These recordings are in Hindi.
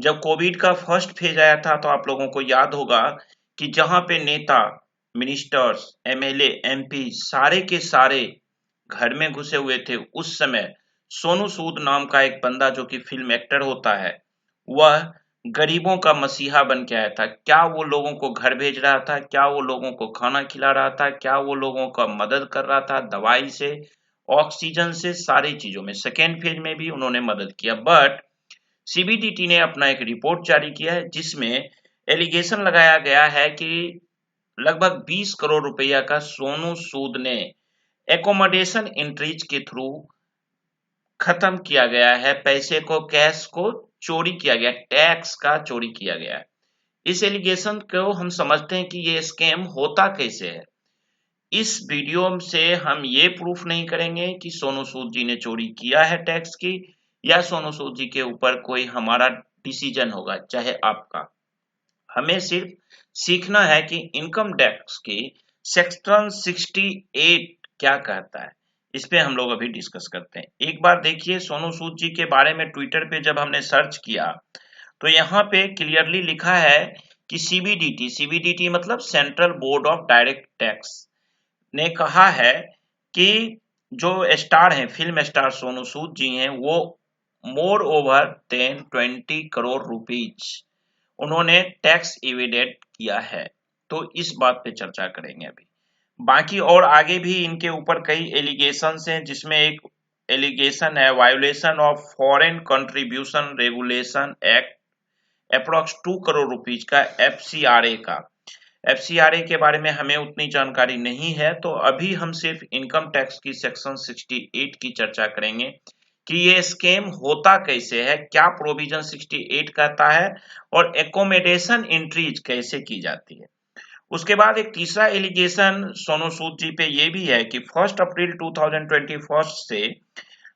जब कोविड का फर्स्ट फेज आया था तो आप लोगों को याद होगा कि जहां पे नेता, मिनिस्टर्स, एमएलए, एमपी सारे के सारे घर में घुसे हुए थे, उस समय सोनू सूद नाम का एक बंदा जो कि फिल्म एक्टर होता है, वह गरीबों का मसीहा बन के आया था। क्या वो लोगों को घर भेज रहा था, क्या वो लोगों को खाना खिला रहा था, क्या वो लोगों का मदद कर रहा था, दवाई से, ऑक्सीजन से, सारी चीजों में सेकेंड फेज में भी उन्होंने मदद किया। बट सीबीडीटी ने अपना एक रिपोर्ट जारी किया है जिसमें एलिगेशन लगाया गया है कि लगभग 20 करोड़ रुपया का सोनू सूद ने एकोमोडेशन एंट्रीज के थ्रू खत्म किया गया है, पैसे को, कैश को चोरी किया गया, टैक्स का चोरी किया गया है। इस एलिगेशन को हम समझते हैं कि ये स्कैम होता कैसे है। इस वीडियो से हम ये प्रूफ नहीं करेंगे कि सोनू सूद जी ने चोरी किया है टैक्स की, या सोनू सूद जी के ऊपर कोई हमारा डिसीजन होगा, चाहे आपका। हमें सिर्फ सीखना है कि इनकम टैक्स की सेक्शन 68 क्या कहता है, इस पे हम लोग अभी डिस्कस करते हैं। एक बार देखिए, सोनू सूद जी के बारे में ट्विटर पे जब हमने सर्च किया तो यहाँ पे क्लियरली लिखा है कि सीबीडीटी, सीबीडीटी मतलब central board of direct tax, ने कहा है कि जो स्टार हैं, फिल्म स्टार सोनू सूद जी हैं, वो more over than 20 crore rupees उन्होंने टैक्स इवेडेड किया है। तो इस बात पे चर्चा करेंगे अभी। बाकी और आगे भी इनके ऊपर कई एलिगेशंस हैं, जिसमें एक एलिगेशन है violation of foreign contribution regulation act approx 2 crore rupees का, एफसीआरए का। एफसीआरए के बारे में हमें उतनी जानकारी नहीं है, तो अभी हम सिर्फ इनकम टैक्स की सेक्शन 68 की चर्चा करेंगे कि ये स्कैम होता कैसे है, क्या प्रोविजन 68 कहता है, और एकोमोडेशन एंट्रीज कैसे की जाती है। उसके बाद एक तीसरा एलिगेशन सोनू सूद जी पे ये भी है कि 1 अप्रैल 2021 से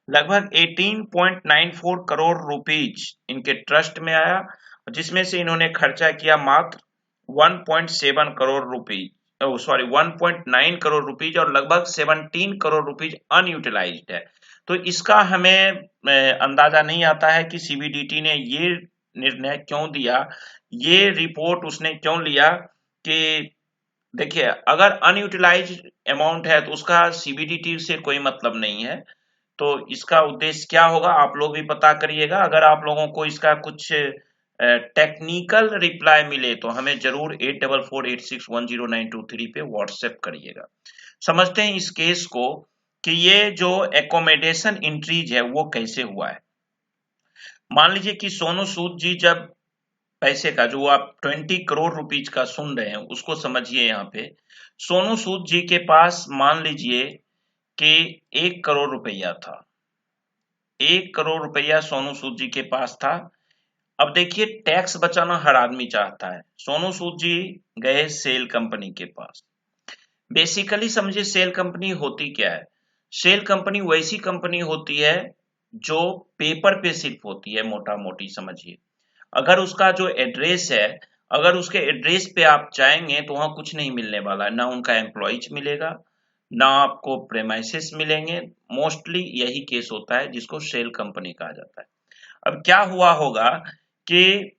लगभग 18.94 करोड़ रुपीज इनके ट्रस्ट में आया, जिसमें से इन्होंने खर्चा किया मात्र 1.7 crore rupees, sorry 1.9 crore rupees, और लगभग 17 करोड़ रुपीज अनयूटिलाइज्ड है। तो इसका हमें अंदाजा नहीं आता है कि सीबीडीटी ने ये निर्णय क्यों दिया, ये रिपोर्ट उसने क्यों लिया। कि देखिए, अगर अनयूटिलाइज अमाउंट है तो उसका सीबीडीटी से कोई मतलब नहीं है, तो इसका उद्देश्य क्या होगा आप लोग भी पता करिएगा। अगर आप लोगों को इसका कुछ टेक्निकल रिप्लाई मिले तो हमें जरूर 8448610923 पे व्हाट्सएप करिएगा। समझते हैं इस केस को कि ये जो एकोमोडेशन इंट्रीज है वो कैसे हुआ है। मान लीजिए कि सोनू सूद जी जब पैसे का, जो आप 20 करोड़ रुपीज का सुन रहे हैं उसको समझिए। यहाँ पे सोनू सूद जी के पास मान लीजिए कि 1 करोड़ रुपया था, 1 करोड़ रुपया सोनू सूद जी के पास था। अब देखिए, टैक्स बचाना हर आदमी चाहता है। सोनू सूद जी गए सेल कंपनी के पास। बेसिकली समझिए सेल कंपनी होती क्या है। सेल कंपनी वैसी कंपनी होती है जो पेपर पे सिर्फ होती है, मोटा मोटी समझिए। अगर उसका जो एड्रेस है, अगर उसके एड्रेस पे आप जाएंगे तो वहां कुछ नहीं मिलने वाला है, ना उनका एम्प्लॉइज मिलेगा, ना आपको प्रेमाइसेस मिलेंगे। मोस्टली यही केस होता है जिसको सेल कंपनी कहा जाता है। अब क्या हुआ होगा कि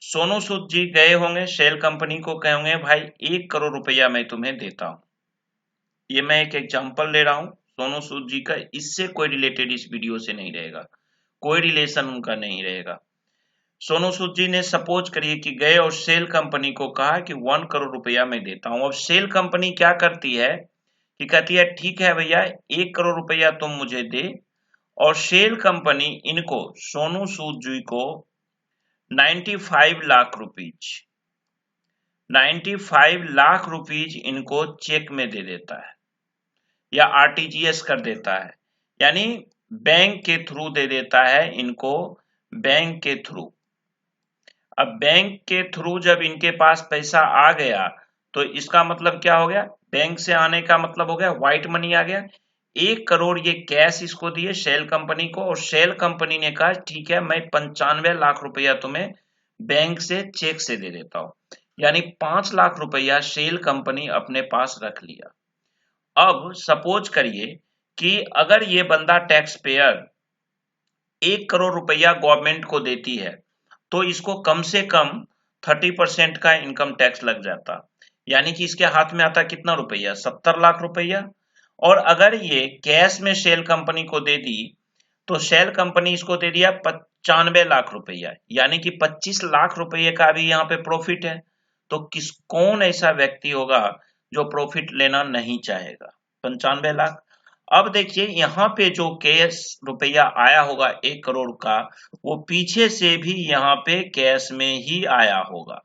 सोनू सूद जी गए होंगे सेल कंपनी को, कहे होंगे भाई 1 करोड़ रुपया मैं तुम्हें देता हूं। ये मैं एक एग्जांपल ले रहा हूं सोनू सूद जी का, इससे कोई रिलेटेड इस वीडियो से नहीं रहेगा, कोई रिलेशन उनका नहीं रहेगा। सोनू सूद जी ने सपोज करिए कि गए और सेल कंपनी को कहा कि 1 करोड़ रुपया मैं देता हूं। अब सेल कंपनी क्या करती है कि कहती है ठीक है भैया 1 करोड़ रुपया तुम मुझे दे, और सेल कंपनी इनको, सोनू सूद जी को 95 लाख रुपीज, 95 लाख रुपीज इनको चेक में दे देता है या आरटीजीएस कर देता है, यानी बैंक के थ्रू दे देता है इनको, बैंक के थ्रू। अब बैंक के थ्रू जब इनके पास पैसा आ गया तो इसका मतलब क्या हो गया, बैंक से आने का मतलब हो गया व्हाइट मनी आ गया। 1 करोड़ ये कैश इसको दिए सेल कंपनी को, और सेल कंपनी ने कहा ठीक है मैं 95 लाख रुपया तुम्हें बैंक से चेक से दे देता हूं, यानी 5 लाख रुपया सेल कंपनी अपने पास रख लिया। अब सपोज करिए कि अगर ये बंदा टैक्स पेयर 1 करोड़ रुपया गवर्नमेंट को देती है, तो इसको कम से कम 30% का इनकम टैक्स लग जाता। यानी कि इसके हाथ में आता कितना रुपया, 70 लाख रुपया। और अगर ये कैश में शेल कंपनी को दे दी तो शेल कंपनी इसको दे दिया 95 लाख रुपया, यानी कि 25 लाख रुपये का भी यहाँ पे प्रॉफिट है। तो कौन ऐसा व्यक्ति होगा जो प्रॉफिट लेना नहीं चाहेगा। 95 लाख। अब देखिए यहाँ पे जो कैश रुपया आया होगा 1 करोड़ का, वो पीछे से भी यहाँ पे कैश में ही आया होगा।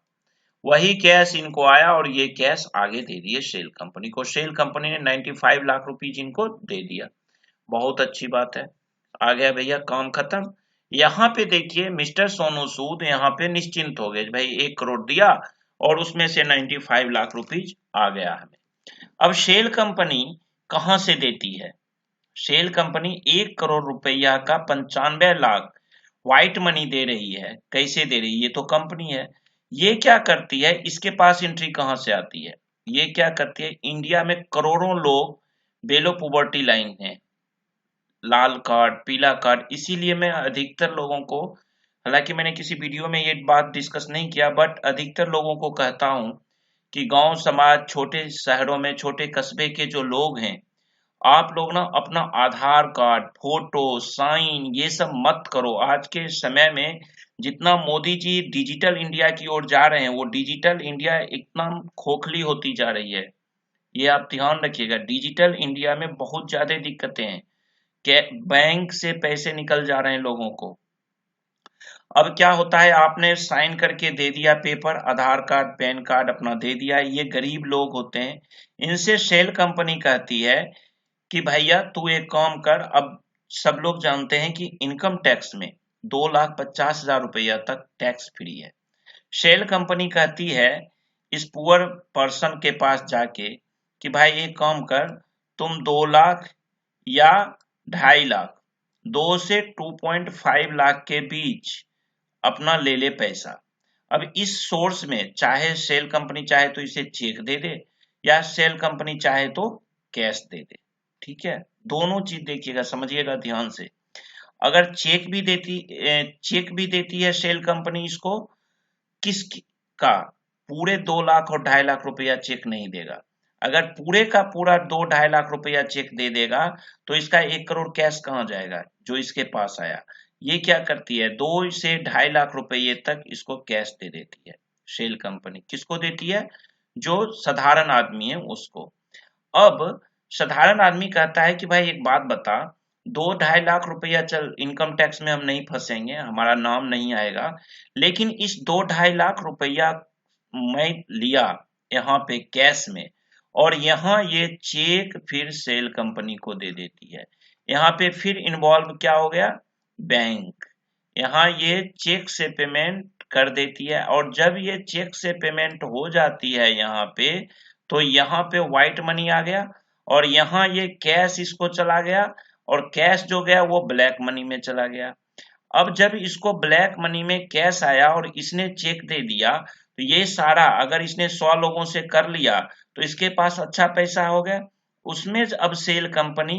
वही कैश इनको आया और ये कैश आगे दे दिए शेल कंपनी को। शेल कंपनी ने 95 लाख रुपीज इनको दे दिया। बहुत अच्छी बात है, आ गया भैया काम खत्म। यहाँ पे देखिए मिस्टर सोनू सूद यहाँ पे निश्चिंत हो गए, भाई 1 करोड़ दिया और उसमें से 95 लाख रुपीज आ गया हमें। अब शेल कंपनी कहाँ से देती है? शेल कंपनी 1 करोड़ रुपया का 95 लाख व्हाइट मनी दे रही है। कैसे दे रही है? ये तो कंपनी है। ये क्या करती है, इसके पास एंट्री कहाँ से आती है? ये क्या करती है, इंडिया में करोड़ों लोग बेलो पॉवर्टी लाइन है, लाल कार्ड, पीला कार्ड। इसीलिए मैं अधिकतर लोगों को, हालांकि मैंने किसी वीडियो में ये बात डिस्कस नहीं किया, बट अधिकतर लोगों को कहता हूं कि गांव समाज, छोटे शहरों में, छोटे कस्बे के जो लोग हैं, आप लोग ना अपना आधार कार्ड, फोटो, साइन ये सब मत करो। आज के समय में जितना मोदी जी डिजिटल इंडिया की ओर जा रहे हैं, वो डिजिटल इंडिया एकदम खोखली होती जा रही है। ये आप ध्यान रखिएगा, डिजिटल इंडिया में बहुत ज्यादा दिक्कतें हैं। बैंक से पैसे निकल जा रहे हैं लोगों को। अब क्या होता है, आपने साइन करके दे दिया पेपर, आधार कार्ड, पैन कार्ड अपना दे दिया। ये गरीब लोग होते हैं, इनसे शेल कंपनी कहती है कि भैया तू एक काम कर। अब सब लोग जानते हैं कि इनकम टैक्स में 2,50,000 रुपया तक टैक्स फ्री है। शेल कंपनी कहती है इस पुअर पर्सन के पास जाके कि भाई एक काम कर, तुम 2 लाख या 2.5 लाख, 2 से 2.5 लाख के बीच अपना ले ले पैसा। अब इस सोर्स में चाहे सेल कंपनी चाहे तो इसे चेक दे दे, या सेल कंपनी चाहे तो कैश दे दे। ठीक है, दोनों चीज देखिएगा, समझिएगा ध्यान से। अगर चेक भी देती है सेल कंपनी इसको, किस का, पूरे 2 लाख और 2.5 लाख रुपया चेक नहीं देगा। अगर पूरे का पूरा 2-2.5 लाख रुपया चेक दे देगा तो इसका 1 करोड़ कैश कहाँ जाएगा जो इसके पास आया। ये क्या करती है, 2 से 2.5 लाख रुपये तक इसको कैश दे देती है शेल कंपनी। किसको देती है? जो साधारण आदमी है उसको। अब साधारण आदमी कहता है कि भाई एक बात बता, 2-2.5 लाख रुपया चल इनकम टैक्स में हम नहीं फंसेंगे, हमारा नाम नहीं आएगा, लेकिन इस 2-2.5 लाख रुपया मैं लिया यहाँ पे कैश में, और यहाँ ये चेक फिर सेल कंपनी को दे देती है। यहाँ पे फिर इन्वॉल्व क्या हो गया, बैंक। यहाँ ये चेक से पेमेंट कर देती है, और जब ये चेक से पेमेंट हो जाती है यहाँ पे, तो यहाँ पे व्हाइट मनी आ गया, और यहाँ ये कैश इसको चला गया, और कैश जो गया वो ब्लैक मनी में चला गया। अब जब इसको ब्लैक मनी में कैश आया और इसने चेक दे दिया, तो ये सारा अगर इसने 100 लोगों से कर लिया तो इसके पास अच्छा पैसा हो गया। उसमें अब सेल कंपनी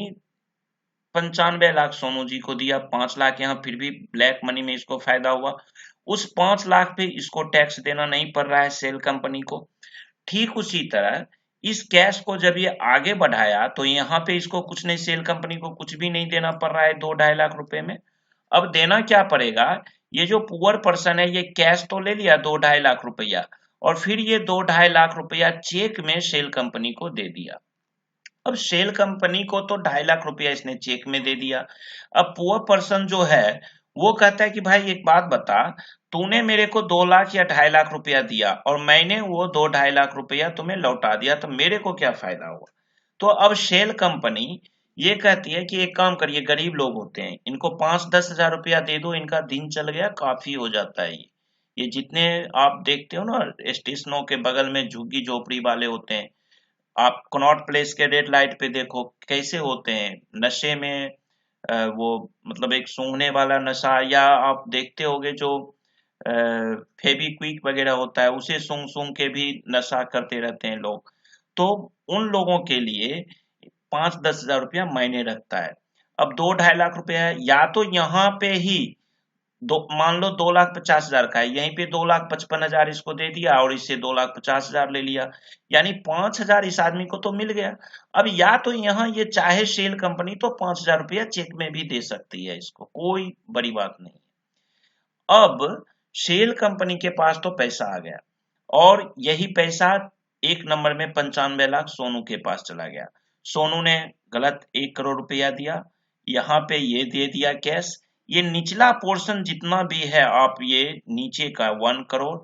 95 लाख सोनू जी को दिया, 5 लाख यहाँ फिर भी ब्लैक मनी में इसको फायदा हुआ। उस 5 लाख पे इसको टैक्स देना नहीं पड़ रहा है सेल कंपनी को। ठीक उसी तरह इस कैश को जब ये आगे बढ़ाया तो यहाँ पे इसको कुछ नहीं, सेल कंपनी को कुछ भी नहीं देना पड़ रहा है 2-2.5 लाख रुपए में। अब देना क्या पड़ेगा, ये जो पुअर पर्सन है ये कैश तो ले लिया 2-2.5 लाख रुपया, और फिर ये 2-2.5 लाख रुपया चेक में सेल कंपनी को दे दिया। अब सेल कंपनी को तो 2.5 लाख रुपया इसने चेक में दे दिया। अब पुअर पर्सन जो है वो कहता है कि भाई एक बात बता, तूने मेरे को 2 लाख या 2.5 लाख रुपया दिया और मैंने वो 2-2.5 लाख रुपया तुम्हें लौटा दिया, तो मेरे को क्या फायदा हुआ? तो अब शेल कंपनी ये कहती है कि एक काम करिए, गरीब लोग होते हैं, इनको 5-10 हजार रुपया दे दो, इनका दिन चल गया, काफी हो जाता है। ये जितने आप देखते हो ना स्टेशनों के बगल में झुग्गी झोपड़ी वाले होते हैं, आप कनॉट प्लेस के रेड लाइट पे देखो कैसे होते हैं नशे में। वो मतलब एक सूंघने वाला नशा, या आप देखते होगे जो फेविक्विक वगैरह होता है उसे सूंघ सूंघ के भी नशा करते रहते हैं लोग। तो उन लोगों के लिए 5-10 हजार रुपया मायने रखता है। अब 2-2.5 लाख रुपया है, या तो यहाँ पे ही मान लो 2,50,000 का है, यहीं पे 2,55,000 इसको दे दिया और इससे 2,50,000 ले लिया, यानी 5,000 इस आदमी को तो मिल गया। अब या तो यहाँ ये चाहे सेल कंपनी तो 5,000 रुपया चेक में भी दे सकती है, इसको कोई बड़ी बात नहीं। अब सेल कंपनी के पास तो पैसा आ गया और यही पैसा एक नंबर में 95 लाख सोनू के पास चला गया। सोनू ने गलत 1 करोड़ रुपया दिया, यहाँ पे ये दे दिया कैश। ये निचला पोर्शन जितना भी है आप ये नीचे का 1 करोड़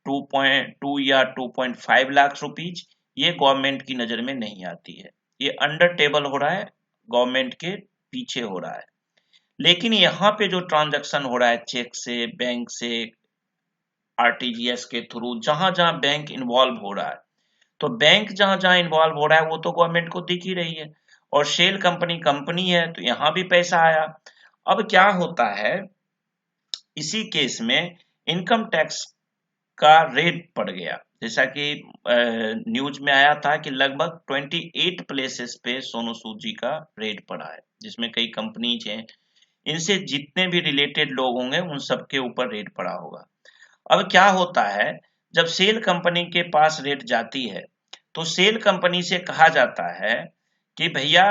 2.2 या 2.5 लाख रुपीज ये गवर्नमेंट की नजर में नहीं आती है, ये अंडर टेबल हो रहा है, गवर्नमेंट के पीछे हो रहा है। लेकिन यहाँ पे जो ट्रांजैक्शन हो रहा है चेक से, बैंक से, आरटीजीएस के थ्रू, जहां जहां बैंक इन्वॉल्व हो रहा है, तो बैंक जहां जहां इन्वॉल्व हो रहा है वो तो गवर्नमेंट को दिख ही रही है, और शेल कंपनी कंपनी है तो यहाँ भी पैसा आया। अब क्या होता है, इसी केस में इनकम टैक्स का रेट पड़ गया, जैसा कि न्यूज में आया था कि लगभग 28 प्लेसेस पे सोनू सूद जी का रेट पड़ा है, जिसमें कई कंपनीज हैं, इनसे जितने भी रिलेटेड लोग होंगे उन सबके ऊपर रेट पड़ा होगा। अब क्या होता है, जब सेल कंपनी के पास रेट जाती है तो सेल कंपनी से कहा जाता है कि भैया,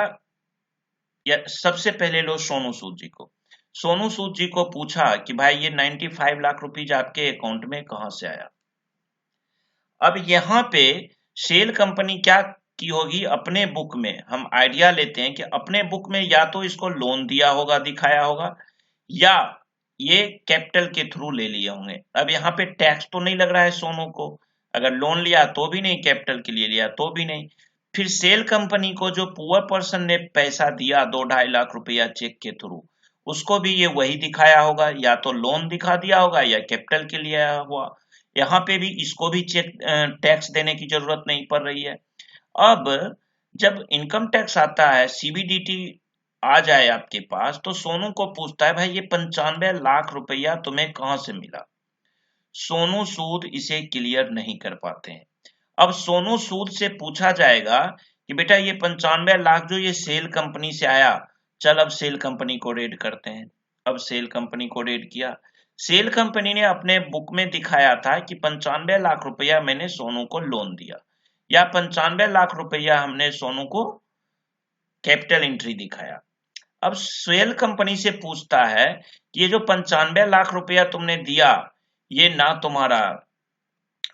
या सबसे पहले लो सोनू सूद जी को, सोनू सूद जी को पूछा कि भाई ये 95 लाख रुपीज आपके अकाउंट में कहां से आया। अब यहाँ पे सेल कंपनी क्या की होगी, अपने बुक में हम आइडिया लेते हैं कि अपने बुक में या तो इसको लोन दिया होगा, दिखाया होगा, या ये कैपिटल के थ्रू ले लिए होंगे। अब यहाँ पे टैक्स तो नहीं लग रहा है सोनू को, अगर लोन लिया तो भी नहीं, कैपिटल के लिए लिया तो भी नहीं। फिर सेल कंपनी को जो पुअर पर्सन ने पैसा दिया 2-2.5 लाख रुपया चेक के थ्रू, उसको भी ये वही दिखाया होगा, या तो लोन दिखा दिया होगा या कैपिटल के लिए आया हुआ। यहाँ पे भी इसको भी चेक टैक्स देने की जरूरत नहीं पड़ रही है। अब जब इनकम टैक्स आता है, सीबीडीटी आ जाए आपके पास, तो सोनू को पूछता है भाई ये 95 लाख रुपया तुम्हें कहां से मिला। सोनू सूद इसे क्लियर नहीं कर पाते हैं। अब सोनू सूद से पूछा जाएगा कि बेटा ये 95 लाख जो ये सेल कंपनी से आया, चल अब सेल कंपनी को रेड करते हैं। अब सेल कंपनी को रेड किया, सेल कंपनी ने अपने बुक में दिखाया था कि 95 लाख रुपया मैंने सोनू को लोन दिया, या 95 लाख रुपया हमने सोनू को कैपिटल एंट्री दिखाया। अब सेल कंपनी से पूछता है कि ये जो 95 लाख रुपया तुमने दिया, ये ना तुम्हारा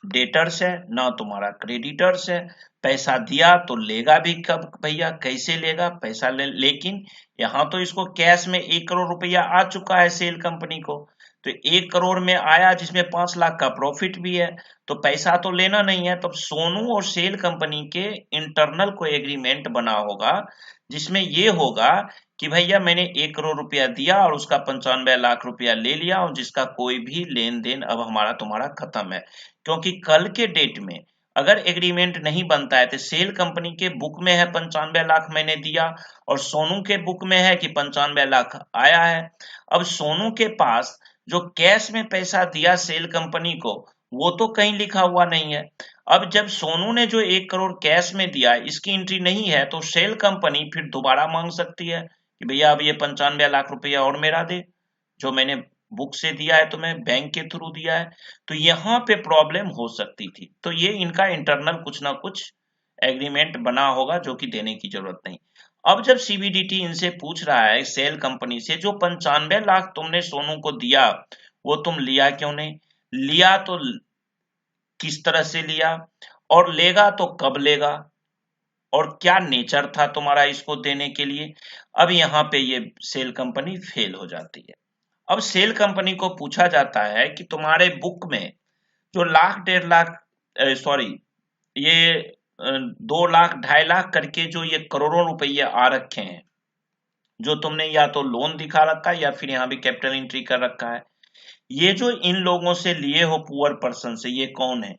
डेटर्स है ना तुम्हारा क्रेडिटर्स है, पैसा दिया तो लेगा भी कब भैया, कैसे लेगा पैसा लेकिन यहाँ तो इसको कैश में 1 करोड़ रुपया आ चुका है सेल कंपनी को, तो 1 करोड़ में आया जिसमें 5 लाख का प्रॉफिट भी है, तो पैसा तो लेना नहीं है। तब सोनू और सेल कंपनी के इंटरनल कोई एग्रीमेंट बना होगा, जिसमें ये होगा कि भैया मैंने 1 करोड़ रुपया दिया और उसका 95 लाख रुपया ले लिया, और जिसका कोई भी लेन देन अब हमारा तुम्हारा खत्म है। क्योंकि कल के डेट में अगर एग्रीमेंट नहीं बनता है तो सेल कंपनी के बुक में है 95 लाख मैंने दिया, और सोनू के बुक में है कि 95 लाख आया है। अब सोनू के पास जो कैश में पैसा दिया सेल कंपनी को, वो तो कहीं लिखा हुआ नहीं है। अब जब सोनू ने जो 1 करोड़ कैश में दिया, इसकी एंट्री नहीं है, तो सेल कंपनी फिर दोबारा मांग सकती है कि भैया अब ये 95 लाख रुपया और मेरा दे, जो मैंने बुक से दिया है, तुम्हें बैंक के थ्रू दिया है। तो यहाँ पे प्रॉब्लम हो सकती थी, तो ये इनका इंटरनल कुछ ना कुछ एग्रीमेंट बना होगा, जो कि देने की जरूरत नहीं। अब जब सीबीडीटी इनसे पूछ रहा है सेल कंपनी से, जो 95 लाख तुमने सोनू को दिया वो तुम लिया क्यों नहीं, लिया तो किस तरह से लिया, और लेगा तो कब लेगा, और क्या नेचर था तुम्हारा इसको देने के लिए। अब यहाँ पे ये सेल कंपनी फेल हो जाती है। अब सेल कंपनी को पूछा जाता है कि तुम्हारे बुक में जो लाख 1.5 लाख, सॉरी, ये 2 लाख 2.5 लाख करके जो ये करोड़ों रुपये आ रखे हैं, जो तुमने या तो लोन दिखा रखा है या फिर यहाँ भी कैपिटल एंट्री कर रखा है, ये जो इन लोगों से लिए हो पुअर पर्सन से, ये कौन है,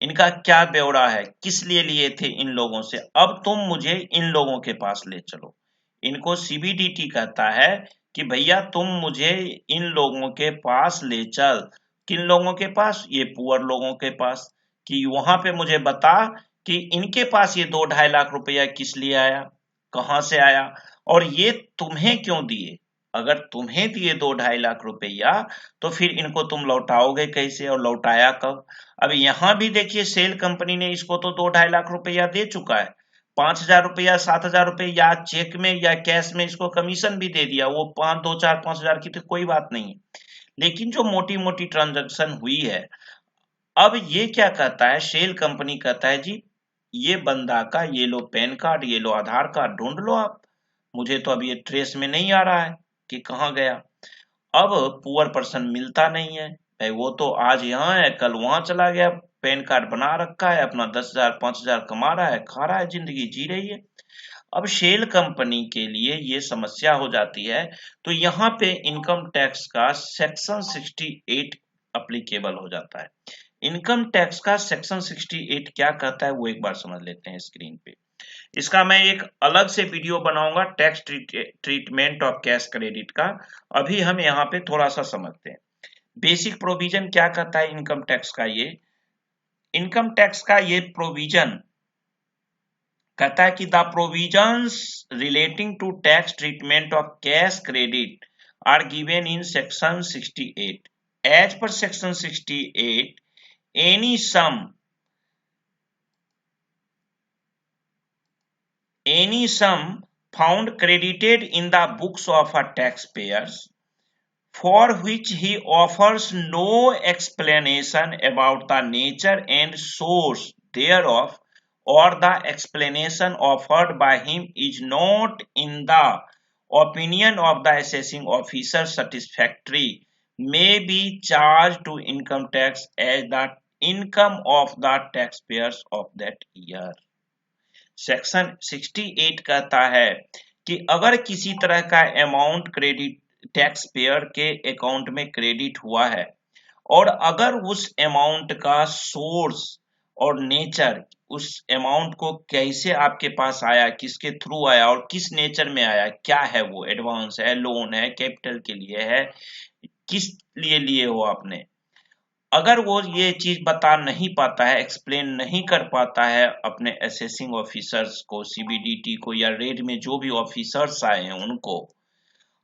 इनका क्या ब्यौरा है, किस लिए लिए थे इन लोगों से, अब तुम मुझे इन लोगों के पास ले चलो। इनको सीबीडीटी कहता है कि भैया तुम मुझे इन लोगों के पास ले चल। किन लोगों के पास, ये पुअर लोगों के पास, कि वहां पे मुझे बता कि इनके पास ये 2-2.5 लाख रुपया किस लिए आया, कहां से आया, और ये तुम्हें क्यों दिए। अगर तुम्हें दिए 2-2.5 लाख रुपया तो फिर इनको तुम लौटाओगे कैसे और लौटाया कब? अब यहाँ भी देखिए सेल कंपनी ने इसको तो 2-2.5 लाख रुपया दे चुका है, 5,000 रुपया 7,000 रुपये या चेक में या कैश में इसको कमीशन भी दे दिया, वो 5,000 की तो कोई बात नहीं। लेकिन जो मोटी मोटी ट्रांजैक्शन हुई है, अब ये क्या कहता है, शेल कंपनी कहता है जी ये बंदा का ये लो पैन कार्ड, ये लो आधार कार्ड, ढूंढ लो आप, मुझे तो अब ये ट्रेस में नहीं आ रहा है कि कहाँ गया। अब पुअर पर्सन मिलता नहीं है भाई, वो तो आज यहाँ है कल वहां चला गया, पैन कार्ड बना रखा है, अपना 10,000 5,000 कमा रहा है, खा रहा है, जिंदगी जी रही है। अब शेल कंपनी के लिए ये समस्या हो जाती है, तो यहाँ पे इनकम टैक्स का सेक्शन 68 अप्लीकेबल हो जाता है। इनकम टैक्स का सेक्शन 68 क्या कहता है वो एक बार समझ लेते हैं स्क्रीन पे। इसका मैं एक अलग से वीडियो बनाऊंगा, tax treatment of cash credit का। अभी हम यहाँ पे थोड़ा सा समझते हैं बेसिक प्रोविजन क्या कहता है इनकम टैक्स का। ये इनकम टैक्स का ये प्रोविजन कहता है कि the provisions relating to tax treatment of cash credit are given in section 68। As per section 68 any sum found credited in the books of a taxpayer for which he offers no explanation about the nature and source thereof, or the explanation offered by him is not in the opinion of the assessing officer satisfactory, may be charged to income tax as the income of the taxpayers of that year। Section 68 कहता है कि अगर किसी तरह का अमाउंट क्रेडिट टैक्स पेयर के अकाउंट में क्रेडिट हुआ है और अगर उस अमाउंट का सोर्स और नेचर, उस अमाउंट को कैसे आपके पास आया, किसके थ्रू आया और किस नेचर में आया, क्या है वो, एडवांस है, लोन है, कैपिटल के लिए है, किस लिए लिए हो आपने, अगर वो ये चीज बता नहीं पाता है, एक्सप्लेन नहीं कर पाता है अपने असेसिंग ऑफिसर्स को, सीबीडीटी को या रेड में जो भी ऑफिसर्स आए हैं उनको,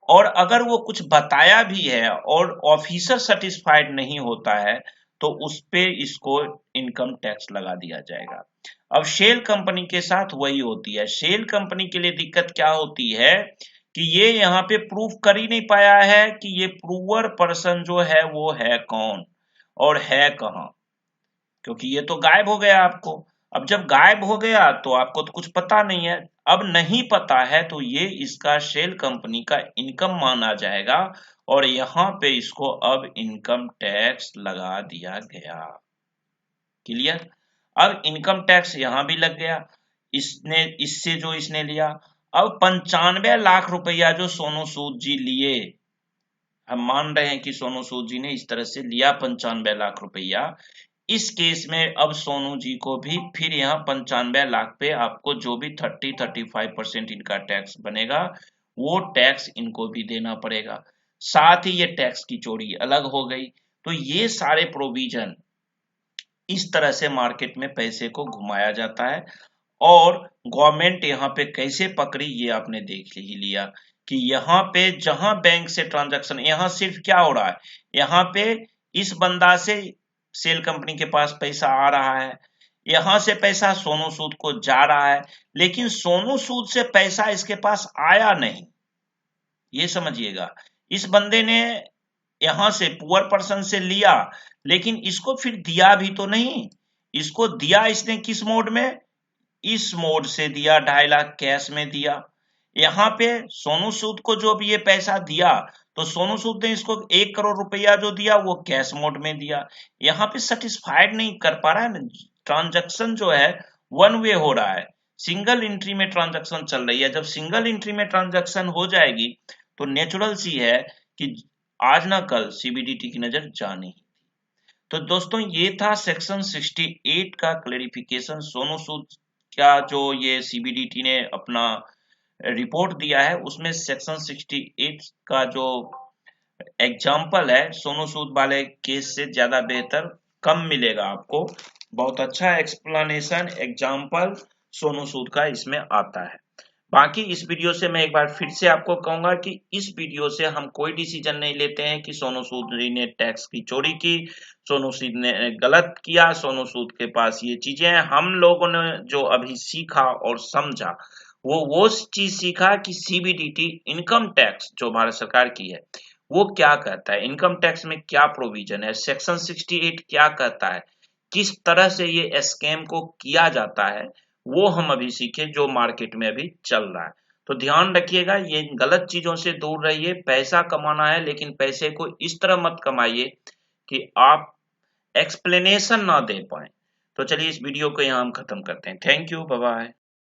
और अगर वो कुछ बताया भी है और ऑफिसर सेटिस्फाइड नहीं होता है तो उस पे इसको इनकम टैक्स लगा दिया जाएगा। अब शेल कंपनी के साथ वही होती है। शेल कंपनी के लिए दिक्कत क्या होती है कि ये यहाँ पे प्रूफ कर ही नहीं पाया है कि ये प्रूवर पर्सन जो है वो है कौन और है कहाँ, क्योंकि ये तो गायब हो गया आपको। अब जब गायब हो गया तो आपको तो कुछ पता नहीं है, अब नहीं पता है तो ये इसका शेल कंपनी का इनकम माना जाएगा और यहाँ पे इसको अब इनकम टैक्स लगा दिया गया। क्लियर? अब इनकम टैक्स यहाँ भी लग गया, इसने इससे जो इसने लिया। अब 95 लाख रुपया जो सोनू सूद जी लिए, हम मान रहे हैं कि सोनू सूद जी ने इस तरह से लिया 95 लाख रुपया, इस केस में अब सोनू जी को भी फिर यहाँ 95 लाख पे आपको जो भी 30-35% इनका टैक्स बनेगा वो टैक्स इनको भी देना पड़ेगा। साथ ही ये टैक्स की चोरी अलग हो गई। तो ये सारे प्रोविजन इस तरह से मार्केट में पैसे को घुमाया जाता है और गवर्नमेंट यहाँ पे कैसे पकड़ी ये आपने देख ही लिया कि यहाँ पे जहां बैंक से ट्रांजैक्शन, यहाँ सिर्फ क्या हो रहा है, यहाँ पे इस बंदा से सेल कंपनी के पास पैसा आ रहा है, यहां से पैसा सोनू सूद को जा रहा है, लेकिन सोनू सूद से पैसा इसके पास आया नहीं। ये समझिएगा, इस बंदे ने यहां से पुअर पर्सन से लिया लेकिन इसको फिर दिया भी तो नहीं। इसको दिया इसने किस मोड में, इस मोड से दिया, 2.5 लाख कैश में दिया। यहाँ पे सोनू सूद को जो भी ये पैसा दिया तो सोनू सूद ने इसको 1 करोड़ रुपया जो दिया वो कैश मोड में दिया। यहाँ पे सेटिस्फाइड नहीं कर पा रहा है, ट्रांजैक्शन जो है वन वे हो रहा है, सिंगल एंट्री में ट्रांजैक्शन चल रही है। जब सिंगल एंट्री में ट्रांजैक्शन हो जाएगी तो नेचुरल सी है कि आज ना कल सीबीडीटी की नजर जानी। तो दोस्तों ये था सेक्शन 68 का क्लेरिफिकेशन। सोनू सूद का जो ये सीबीडीटी ने अपना रिपोर्ट दिया है उसमें सेक्शन 68 का जो एग्जाम्पल है सोनू सूद वाले केस से ज्यादा बेहतर कम मिलेगा आपको। बहुत अच्छा एक्सप्लेनेशन एग्जाम्पल सोनू सूद का इसमें आता है। बाकी इस वीडियो से मैं एक बार फिर से आपको कहूंगा कि इस वीडियो से हम कोई डिसीजन नहीं लेते हैं कि सोनू सूद ने टैक्स की चोरी की, सोनू सूद ने गलत किया, सोनू सूद के पास ये चीजें हैं। हम लोगों ने जो अभी सीखा और समझा वो चीज सीखा कि सीबीडीटी इनकम टैक्स जो भारत सरकार की है वो क्या कहता है, इनकम टैक्स में क्या प्रोविजन है, सेक्शन 68 क्या कहता है, किस तरह से ये स्कैम को किया जाता है, वो हम अभी सीखे जो मार्केट में अभी चल रहा है। तो ध्यान रखिएगा, ये गलत चीजों से दूर रहिए। पैसा कमाना है लेकिन पैसे को इस तरह मत कमाइए कि आप एक्सप्लेनेशन ना दे पाए। तो चलिए इस वीडियो को यहाँ हम खत्म करते हैं। Thank you, bye bye.